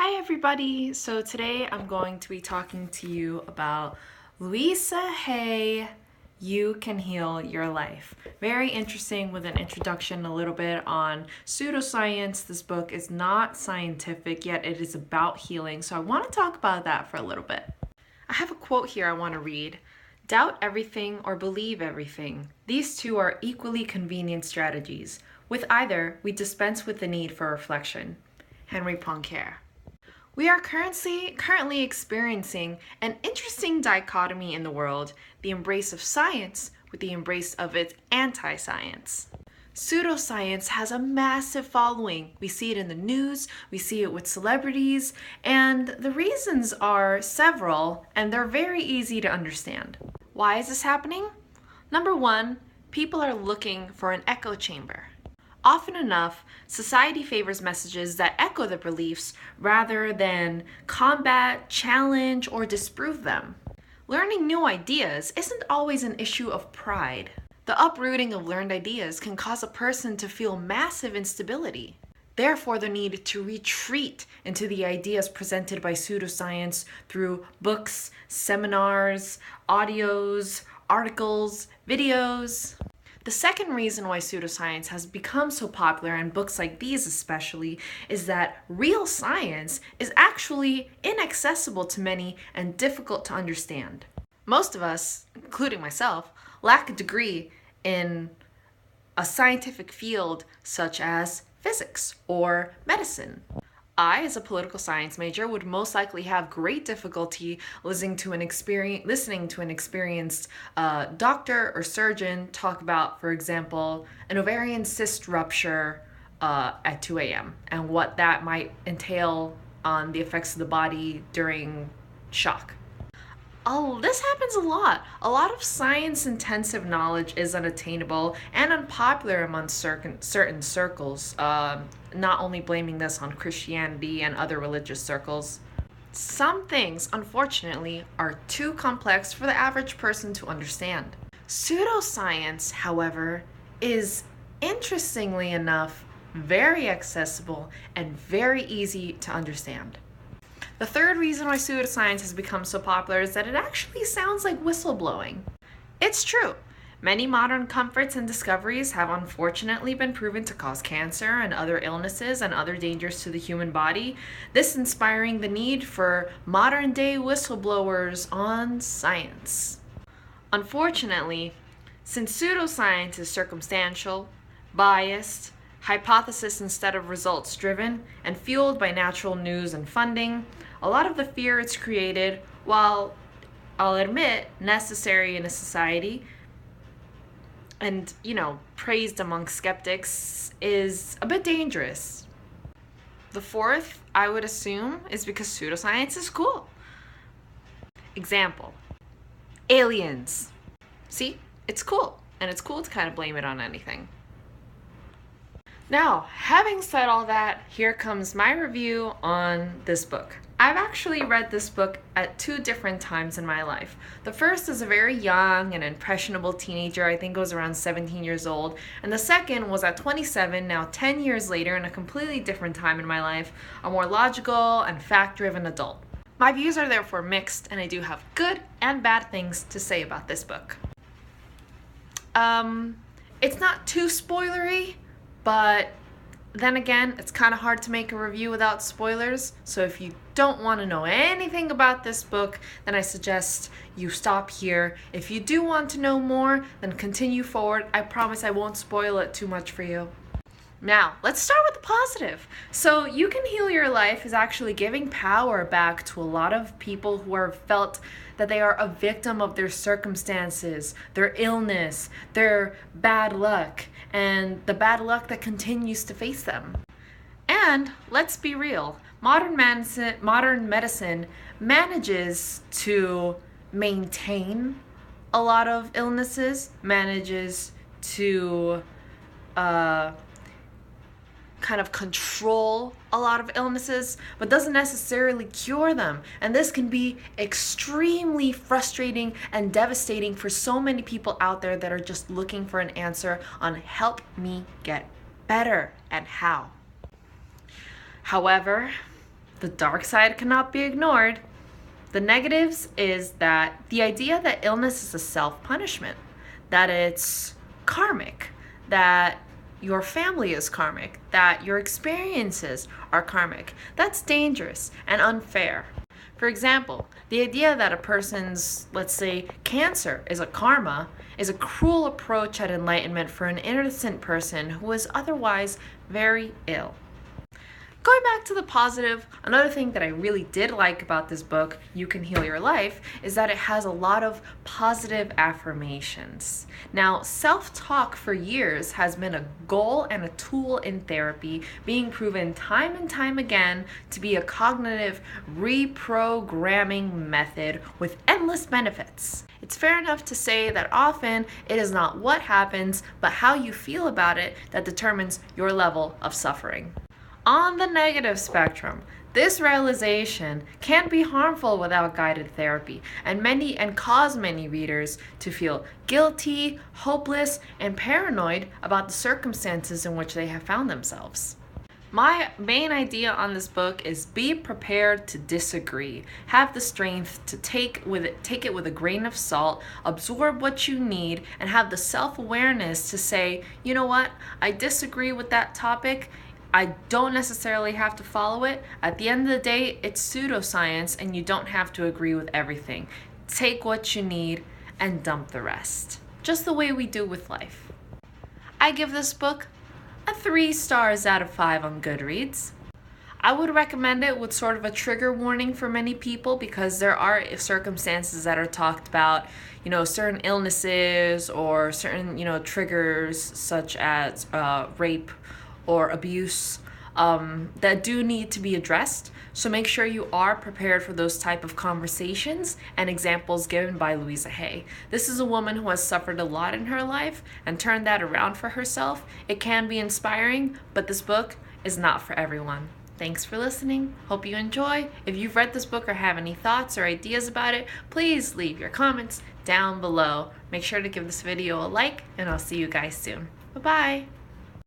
Hi everybody! So today I'm going to be talking to you about Louise, hey, you can heal your life. Very interesting with an introduction a little bit on pseudoscience. This book is not scientific, yet it is about healing. So I want to talk about that for a little bit. I have a quote here I want to read. Doubt everything or believe everything. These two are equally convenient strategies. With either, we dispense with the need for reflection. Henry Poincare. We are currently experiencing an interesting dichotomy in the world, the embrace of science with the embrace of its anti-science. Pseudoscience has a massive following. We see it in the news, we see it with celebrities, and the reasons are several, and they're very easy to understand. Why is this happening? Number one, people are looking for an echo chamber. Often enough, society favors messages that echo the beliefs rather than combat, challenge, or disprove them. Learning new ideas isn't always an issue of pride. The uprooting of learned ideas can cause a person to feel massive instability. Therefore, the need to retreat into the ideas presented by pseudoscience through books, seminars, audios, articles, videos. The second reason why pseudoscience has become so popular, and books like these especially, is that real science is actually inaccessible to many and difficult to understand. Most of us, including myself, lack a degree in a scientific field such as physics or medicine. I, as a political science major, would most likely have great difficulty listening to an experienced doctor or surgeon talk about, for example, an ovarian cyst rupture at 2 a.m. and what that might entail on the effects of the body during shock. Oh, this happens a lot. A lot of science-intensive knowledge is unattainable and unpopular among certain circles, not only blaming this on Christianity and other religious circles. Some things, unfortunately, are too complex for the average person to understand. Pseudoscience, however, is, interestingly enough, very accessible and very easy to understand. The third reason why pseudoscience has become so popular is that it actually sounds like whistleblowing. It's true. Many modern comforts and discoveries have unfortunately been proven to cause cancer and other illnesses and other dangers to the human body, this inspiring the need for modern-day whistleblowers on science. Unfortunately, since pseudoscience is circumstantial, biased, hypothesis instead of results driven, and fueled by natural news and funding, a lot of the fear it's created, while I'll admit necessary in a society and, praised among skeptics, is a bit dangerous. The fourth, I would assume, is because pseudoscience is cool. Example, aliens. See, it's cool, and it's cool to kind of blame it on anything. Now, having said all that, here comes my review on this book. I've actually read this book at two different times in my life. The first as a very young and impressionable teenager, I think I was around 17 years old, and the second was at 27, now 10 years later, in a completely different time in my life, a more logical and fact-driven adult. My views are therefore mixed, and I do have good and bad things to say about this book. It's not too spoilery, but then again, it's kind of hard to make a review without spoilers, so if you don't want to know anything about this book, then I suggest you stop here. If you do want to know more, then continue forward. I promise I won't spoil it too much for you. Now, let's start with the positive. So, You Can Heal Your Life is actually giving power back to a lot of people who have felt that they are a victim of their circumstances, their illness, their bad luck, and the bad luck that continues to face them. And let's be real, modern medicine manages to maintain a lot of illnesses, manages to kind of control a lot of illnesses, but doesn't necessarily cure them. And this can be extremely frustrating and devastating for so many people out there that are just looking for an answer on help me get better and how. However, The dark side cannot be ignored. The negatives is that the idea that illness is a self-punishment, that it's karmic, that your family is karmic, that your experiences are karmic. That's dangerous and unfair. For example, the idea that a person's, let's say, cancer is a karma is a cruel approach at enlightenment for an innocent person who is otherwise very ill. Going back to the positive, another thing that I really did like about this book, You Can Heal Your Life, is that it has a lot of positive affirmations. Now, self-talk for years has been a goal and a tool in therapy, being proven time and time again to be a cognitive reprogramming method with endless benefits. It's fair enough to say that often it is not what happens, but how you feel about it that determines your level of suffering. On the negative spectrum, this realization can be harmful without guided therapy and cause many readers to feel guilty, hopeless, and paranoid about the circumstances in which they have found themselves. My main idea on this book is be prepared to disagree. Have the strength to take it with a grain of salt, absorb what you need, and have the self-awareness to say, you know what, I disagree with that topic. I don't necessarily have to follow it. At the end of the day, it's pseudoscience and you don't have to agree with everything. Take what you need and dump the rest. Just the way we do with life. I give this book a 3 stars out of 5 on Goodreads. I would recommend it with sort of a trigger warning for many people because there are circumstances that are talked about, certain illnesses or certain, triggers such as rape or abuse that do need to be addressed. So make sure you are prepared for those type of conversations and examples given by Louise Hay. This is a woman who has suffered a lot in her life and turned that around for herself. It can be inspiring, but this book is not for everyone. Thanks for listening. Hope you enjoy. If you've read this book or have any thoughts or ideas about it, please leave your comments down below. Make sure to give this video a like, and I'll see you guys soon. Bye-bye.